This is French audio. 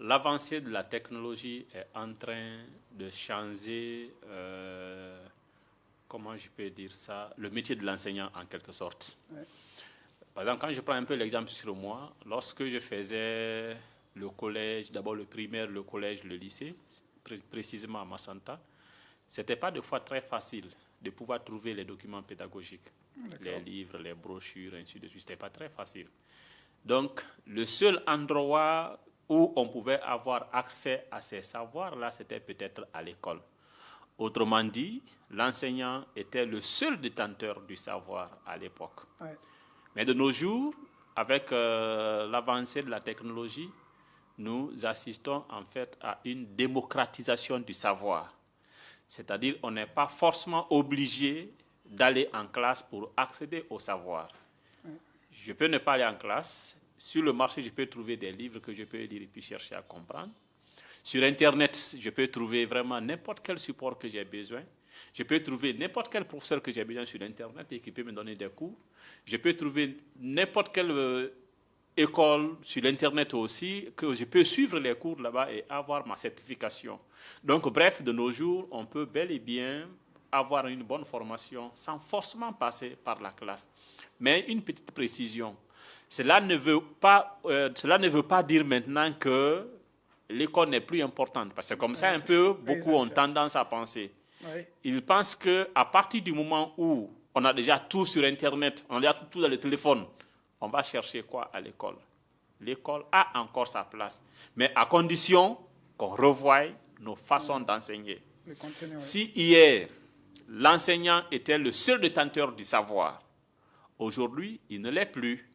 l'avancée de la technologie est en train de changer, comment je peux dire ça, le métier de l'enseignant en quelque sorte. Ouais. Par exemple, quand je prends un peu l'exemple sur moi, lorsque je faisais le collège, d'abord le primaire, le collège, le lycée, précisément à Massanta, ce n'était pas des fois très facile de pouvoir trouver les documents pédagogiques, les livres, les brochures, ainsi de suite. Ce n'était pas très facile. Donc, le seul endroit où on pouvait avoir accès à ces savoirs-là, c'était peut-être à l'école. Autrement dit, l'enseignant était le seul détenteur du savoir à l'époque. Ouais. Mais de nos jours, avec l'avancée de la technologie, nous assistons en fait à une démocratisation du savoir. C'est-à-dire qu'on n'est pas forcément obligé d'aller en classe pour accéder au savoir. Je peux ne pas aller en classe. Sur le marché, je peux trouver des livres que je peux lire et puis chercher à comprendre. Sur Internet, je peux trouver vraiment n'importe quel support que j'ai besoin. Je peux trouver n'importe quel professeur que j'ai besoin sur Internet et qui peut me donner des cours. Je peux trouver n'importe quelle école sur Internet aussi, que je peux suivre les cours là-bas et avoir ma certification. Donc, bref, de nos jours, on peut bel et bien avoir une bonne formation sans forcément passer par la classe. Mais une petite précision, cela ne veut pas dire maintenant que l'école n'est plus importante, parce que comme ça, un peu, beaucoup ont tendance à penser. Oui. Ils pensent qu'à partir du moment où on a déjà tout sur Internet, on a déjà tout dans le téléphone, on va chercher quoi à l'école? L'école a encore sa place, mais à condition qu'on revoie nos façons d'enseigner. Si hier, l'enseignant était le seul détenteur du savoir, aujourd'hui, il ne l'est plus.